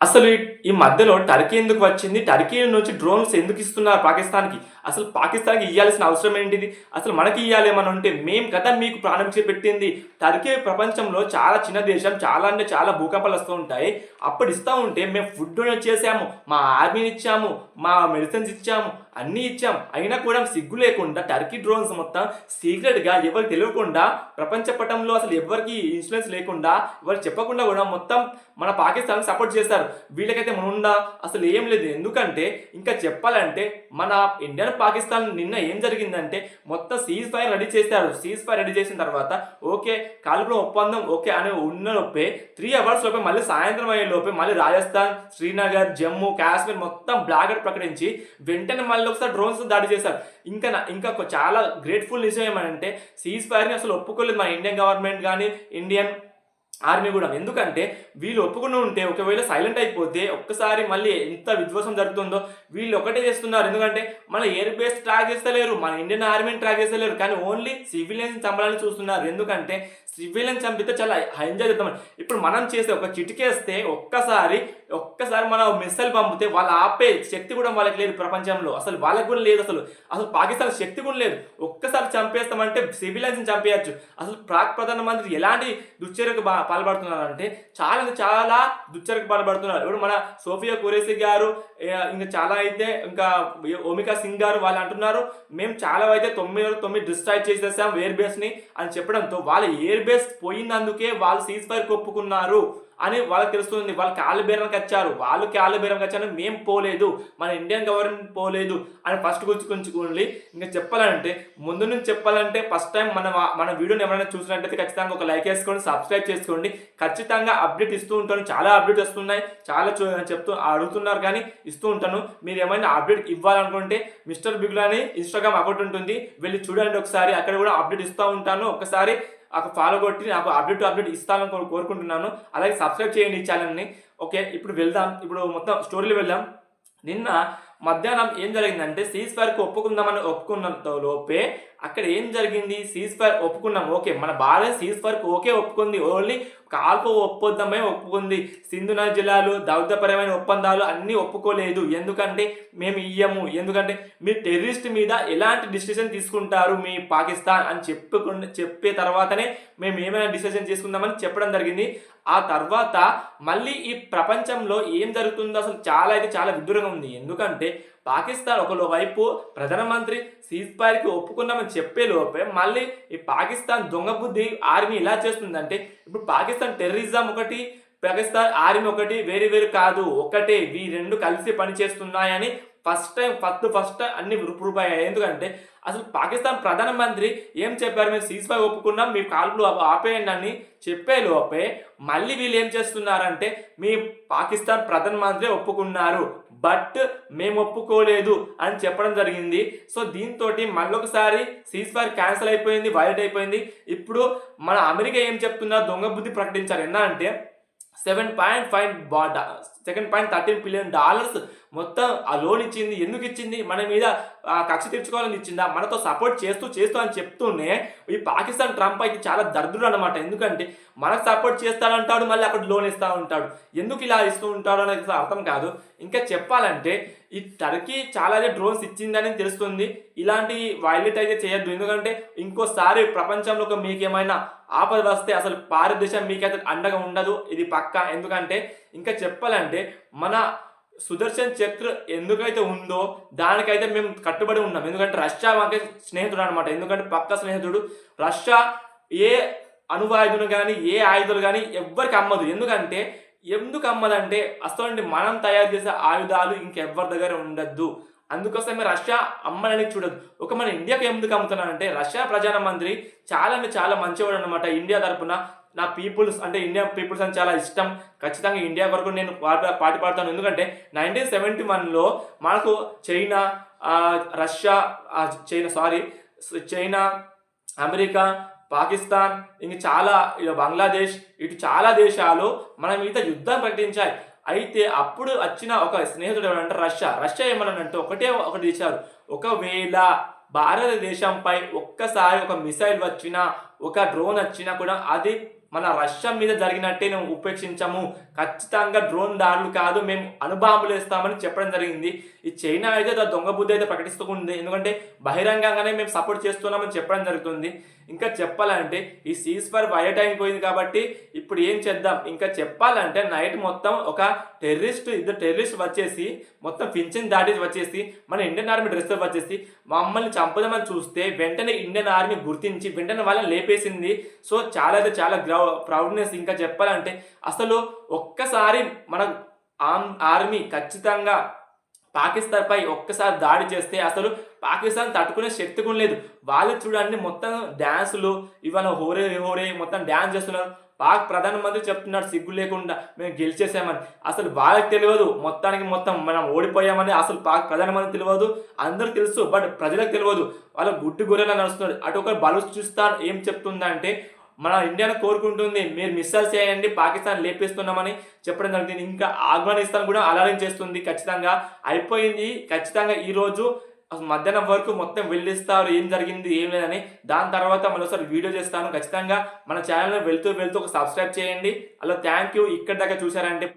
అసలు ఈ మధ్యలో టర్కీ ఎందుకు వచ్చింది? టర్కీ నుంచి డ్రోన్స్ ఎందుకు ఇస్తున్నారు పాకిస్తాన్‌కి? అసలు పాకిస్తాన్‌కి ఇయ్యాల్సిన అవసరం ఏంటిది? అసలు మనకి ఇయ్యాలి ఏమన్నా ఉంటే మేము కదా మీకు ప్రాణం పెట్టింది. టర్కీ ప్రపంచంలో చాలా చిన్న దేశం. చాలా అంటే చాలా భూకంపాలు వస్తూ ఉంటాయి. అప్పుడు ఇస్తా ఉంటే మేము ఫుడ్ డొనేట్ చేసాము. మా ఆర్మీని ఇచ్చాము. మా మెడిసిన్స్ ఇచ్చాము. అన్నీ ఇచ్చాం. అయినా కూడా సిగ్గు లేకుండా టర్కీ డ్రోన్స్ మొత్తం సీక్రెట్‌గా ఎవరికి తెలియకుండా ప్రపంచ పటంలో అసలు ఎవ్వరికీ ఇన్ఫ్లుయెన్స్ లేకుండా, ఎవరికి చెప్పకుండా కూడా మొత్తం మన పాకిస్తాన్‌కి సపోర్ట్ చేశారు. వీళ్ళకైతే మనుందా? అసలు ఏం లేదు. ఎందుకంటే ఇంకా చెప్పాలంటే మన ఇండియన్ పాకిస్తాన్ నిన్న ఏం జరిగిందంటే మొత్తం సీజ్ ఫైర్ రెడీ చేశారు. సీజ్ ఫైర్ రెడీ చేసిన తర్వాత ఓకే కాల్పుల ఒప్పందం ఓకే అని ఉన్న లోపే 3 అవర్స్ లోపే మళ్ళీ సాయంత్రం అయ్యే లోపే మళ్ళీ రాజస్థాన్, శ్రీనగర్, జమ్మూ, కాశ్మీర్ మొత్తం బ్లాక్ అవుట్ ప్రకటించి వెంటనే మళ్ళీ ఒకసారి డ్రోన్స్ దాడి చేశారు. ఇంకా చాలా గ్రేట్‌ఫుల్ విషయం ఏమంటే సీజ్ ఫైర్‌ని అసలు ఒప్పుకోలేదు మన ఇండియన్ గవర్నమెంట్ గాని, ఇండియన్ ఆర్మీ కూడా. ఎందుకంటే వీళ్ళు ఒప్పుకుని ఉంటే ఒకవేళ సైలెంట్ అయిపోతే ఒక్కసారి మళ్ళీ ఎంత విధ్వంసం జరుగుతుందో వీళ్ళు ఒకటే చేస్తున్నారు. ఎందుకంటే మన ఎయిర్ బేస్ ట్రాక్ చేస్తలేరు, మన ఇండియన్ ఆర్మీని ట్రాక్ చేస్తలేరు, కానీ ఓన్లీ సివిలియన్స్ చంపాలని చూస్తున్నారు. ఎందుకంటే సివిలియన్ చంపితే చాలా ఎంజాయ్ చేద్దామని. ఇప్పుడు మనం చేసే ఒక చిటికేస్తే ఒక్కసారి మనం మిస్సైల్ పంపితే వాళ్ళు ఆపే శక్తి కూడా వాళ్ళకి లేదు ప్రపంచంలో. అసలు వాళ్ళకి కూడా లేదు. అసలు పాకిస్తాన్ శక్తి కూడా లేదు. ఒక్కసారి చంపేస్తామంటే సివిలియన్స్ చంపేయచ్చు. అసలు పాక్ ప్రధానమంత్రి ఎలాంటి దుశ్చర్యకు పాల్పడుతున్నారంటే చాలా దుశ్చర్యకు పాల్పడుతున్నారు. ఇప్పుడు మన సోఫియా ఖురేషీ గారు ఇంకా చాలా అయితే ఇంకా ఓమికా సింగ్ గారు వాళ్ళు అంటున్నారు మేము చాలా అయితే 9 డిస్ట్రాయ్ చేసేసాం ఎయిర్ బేస్ ని అని చెప్పడంతో వాళ్ళ ఎయిర్ బేస్ పోయినందుకే వాళ్ళు సీజ్ ఫైర్ ఒప్పుకున్నారు అని వాళ్ళకి తెలుస్తుంది. వాళ్ళు కాళ్ళు బేరానికి వచ్చారు, మేము పోలేదు, మన ఇండియన్ గవర్నమెంట్ పోలేదు అని ఫస్ట్ గుర్తుంచుకోండి. ఇంకా చెప్పాలంటే ముందు నుంచి చెప్పాలంటే ఫస్ట్ టైం మన వీడియోని ఎవరైనా చూసినట్టయితే ఖచ్చితంగా ఒక లైక్ వేసుకోండి, సబ్స్క్రైబ్ చేసుకోండి. ఖచ్చితంగా అప్డేట్ ఇస్తూ ఉంటాను. చాలా అప్డేట్ వస్తున్నాయి, చాలా అడుగుతున్నారు కానీ ఇస్తూ ఉంటాను. మీరు ఏమైనా అప్డేట్ ఇవ్వాలనుకుంటే మిస్టర్ బిగ్లా అని ఇన్స్టాగ్రామ్ అకౌంట్ ఉంటుంది, వెళ్ళి చూడండి ఒకసారి. అక్కడ కూడా అప్డేట్ ఇస్తూ ఉంటాను. ఒకసారి ఫాలో కొట్టి నాకు అప్డేట్ ఇస్తానని కోరుకుంటున్నాను. అలాగే సబ్స్క్రైబ్ చేయండి ఈ ఛానల్ని. ఓకే ఇప్పుడు వెళ్దాం, ఇప్పుడు మొత్తం స్టోరీలు వెళ్దాం. నిన్న మధ్యాహ్నం ఏం జరిగిందంటే సీజ్ ఫైర్కి ఒప్పుకున్నంత లోపే అక్కడ ఏం జరిగింది, సీజ్ ఫైర్ ఒప్పుకున్నాం ఓకే, మన భారత సీజ్ ఫైర్కి ఓకే ఒప్పుకుంది, ఓన్లీ కాల్పు ఒప్పందమే ఒప్పుకుంది. సింధు నది జిల్లాలు దౌత్యపరమైన ఒప్పందాలు అన్నీ ఒప్పుకోలేదు. ఎందుకంటే మేము ఇయ్యము, ఎందుకంటే మీరు టెర్రరిస్ట్ మీద ఎలాంటి డిసిషన్ తీసుకుంటారు మీ పాకిస్తాన్ అని చెప్పే తర్వాతనే మేము ఏమైనా డిసిషన్ తీసుకుందామని చెప్పడం జరిగింది. ఆ తర్వాత మళ్ళీ ఈ ప్రపంచంలో ఏం జరుగుతుందో అసలు చాలా విడ్డూరంగా ఉంది. ఎందుకంటే పాకిస్తాన్ ఒకవైపు ప్రధానమంత్రి సీజ్ ఫైర్కి ఒప్పుకున్నామని చెప్పే లోపే మళ్ళీ ఈ పాకిస్తాన్ దొంగ బుద్ధి ఆర్మీ ఇలా చేస్తుందంటే ఇప్పుడు పాకిస్తాన్ టెర్రరిజం ఒకటి, పాకిస్తాన్ ఆర్మీ ఒకటి, వేరు కాదు ఒకటే. ఈ రెండు కలిసి పనిచేస్తున్నాయని ఫస్ట్ టైం అన్ని రూపాయి. ఎందుకంటే అసలు పాకిస్తాన్ ప్రధానమంత్రి ఏం చెప్పారు, మేము సీజ్ ఫైర్ ఒప్పుకున్నాం, మీ కాల్పులు ఆపేయండి అని చెప్పే లోపే మళ్ళీ వీళ్ళు ఏం చేస్తున్నారంటే మీ పాకిస్తాన్ ప్రధానమంత్రి ఒప్పుకున్నారు బట్ మేము ఒప్పుకోలేదు అని చెప్పడం జరిగింది. సో దీంతో మళ్ళొకసారి సీజ్ ఫైర్ క్యాన్సిల్ అయిపోయింది, వైలేట్ అయిపోయింది. ఇప్పుడు మన అమెరికా ఏం చెప్తున్నారు, దొంగ బుద్ధి ప్రకటించారు. ఎలా అంటే $7.13 బిలియన్ మొత్తం ఆ లోన్ ఇచ్చింది. ఎందుకు ఇచ్చింది? మన మీద కక్ష తీర్చుకోవాలని ఇచ్చిందా? మనతో సపోర్ట్ చేస్తూ అని చెప్తూనే ఈ పాకిస్తాన్ ట్రంప్ అయితే చాలా దర్దుడు అనమాట. ఎందుకంటే మనకు సపోర్ట్ చేస్తాడంటాడు, మళ్ళీ అక్కడ లోన్ ఇస్తూ ఉంటాడు. ఎందుకు ఇలా ఇస్తూ ఉంటాడు అనేది అర్థం కాదు. ఇంకా చెప్పాలంటే ఈ టర్కీ చాలా డ్రోన్స్ ఇచ్చిందని తెలుస్తుంది. ఇలాంటి వైలేట్ అయితే చేయొద్దు. ఎందుకంటే ఇంకోసారి ప్రపంచంలో మీకేమైనా ఆపద వస్తే అసలు భారతదేశం మీకైతే అండగా ఉండదు, ఇది పక్కా. ఎందుకంటే ఇంకా చెప్పాలంటే మన సుదర్శన్ చక్ర ఎందుకైతే ఉందో దానికైతే మేము కట్టుబడి ఉన్నాం. ఎందుకంటే రష్యా మాకే స్నేహితుడు అనమాట. ఎందుకంటే పక్క స్నేహితుడు. రష్యా ఏ అణువాయుధులు కానీ ఏ ఆయుధాలు కానీ ఎవ్వరికి అమ్మదు. ఎందుకు అమ్మదంటే అసలు మనం తయారు చేసే ఆయుధాలు ఇంకెవ్వరి దగ్గర ఉండద్దు. అందుకోసమే రష్యా అమ్మడానికి చూడదు. మన ఇండియాకి ఎందుకు అమ్ముతున్నానంటే రష్యా ప్రధానమంత్రి చాలా మంచివాడు అనమాట. ఇండియా తరపున నా పీపుల్స్ అంటే ఇండియన్ పీపుల్స్ అని చాలా ఇష్టం. ఖచ్చితంగా ఇండియా వరకు నేను పాటు పాడతాను. ఎందుకంటే 1971లో మనకు చైనా, అమెరికా, పాకిస్తాన్, ఇంక బంగ్లాదేశ్, ఇటు చాలా దేశాలు మన మీద యుద్ధం ప్రకటించాయి. అయితే అప్పుడు వచ్చిన ఒక స్నేహితుడు ఎవరంటే రష్యా ఏమన్నానంటే ఒకటి ఇచ్చారు, ఒకవేళ భారతదేశంపై ఒక్కసారి ఒక మిసైల్ వచ్చినా, ఒక డ్రోన్ వచ్చినా కూడా అది మన రష్యా మీద జరిగినట్టే మేము ఉపేక్షించాము, ఖచ్చితంగా డ్రోన్ దాడులు కాదు మేము అణుబాంబులు వేస్తామని చెప్పడం జరిగింది. ఈ చైనా అయితే దొంగ బుద్ధి అయితే ప్రకటిస్తూ ఉంది, ఎందుకంటే బహిరంగంగానే మేము సపోర్ట్ చేస్తున్నామని చెప్పడం జరుగుతుంది. ఇంకా చెప్పాలంటే ఈ సీజ్ ఫైర్ వైలెట్ అయిపోయింది కాబట్టి ఇప్పుడు ఏం చేద్దాం, ఇంకా చెప్పాలంటే నైట్ మొత్తం ఒక ఇద్దరు టెర్రరిస్ట్ వచ్చేసి మొత్తం ఫించెన్ దాటి వచ్చేసి మన ఇండియన్ ఆర్మీ డ్రెస్సులు వచ్చేసి మమ్మల్ని చంపుదామని చూస్తే వెంటనే ఇండియన్ ఆర్మీ గుర్తించి వెంటనే వాళ్ళని లేపేసింది. సో చాలా అయితే చాలా ప్రౌడ్నెస్. ఇంకా చెప్పాలంటే అసలు ఒక్కసారి మన ఆర్మీ ఖచ్చితంగా పాకిస్తాన్ పై ఒక్కసారి దాడి చేస్తే అసలు పాకిస్తాన్ తట్టుకునే శక్తి కూడా లేదు. వాళ్ళు చూడండి మొత్తం డ్యాన్సులు ఇవాళ హోరే హోరే మొత్తం డ్యాన్స్ చేస్తున్నారు. పాక్ ప్రధానమంత్రి చెప్తున్నాడు సిగ్గు లేకుండా మేము గెలిచేసామని. అసలు వాళ్ళకి తెలియదు మొత్తానికి మొత్తం మనం ఓడిపోయామని. అసలు పాక్ ప్రధానమంత్రి తెలియదు, అందరూ తెలుసు, బట్ ప్రజలకు తెలియదు. వాళ్ళ గుడ్డి గొర్రెలా నడుస్తున్నాడు. అటు ఒక బలూచిస్తాన్ ఏం చెప్తుందంటే మన ఇండియాను కోరుకుంటుంది మీరు మిస్సైల్స్ చేయండి పాకిస్తాన్ లేపేస్తున్నామని చెప్పడం జరుగుతుంది. ఇంకా ఆఫ్ఘనిస్తాన్ కూడా అలారం చేస్తుంది. ఖచ్చితంగా అయిపోయింది, ఖచ్చితంగా ఈరోజు మధ్యాహ్నం వరకు మొత్తం వెళ్ళిస్తారు ఏం జరిగింది ఏం లేదని. దాని తర్వాత మరోసారి వీడియో చేస్తాను. ఖచ్చితంగా మన ఛానల్ వెళ్తూ ఒక సబ్స్క్రైబ్ చేయండి. అలా థ్యాంక్ యూ. ఇక్కడ దాకా చూసారంటే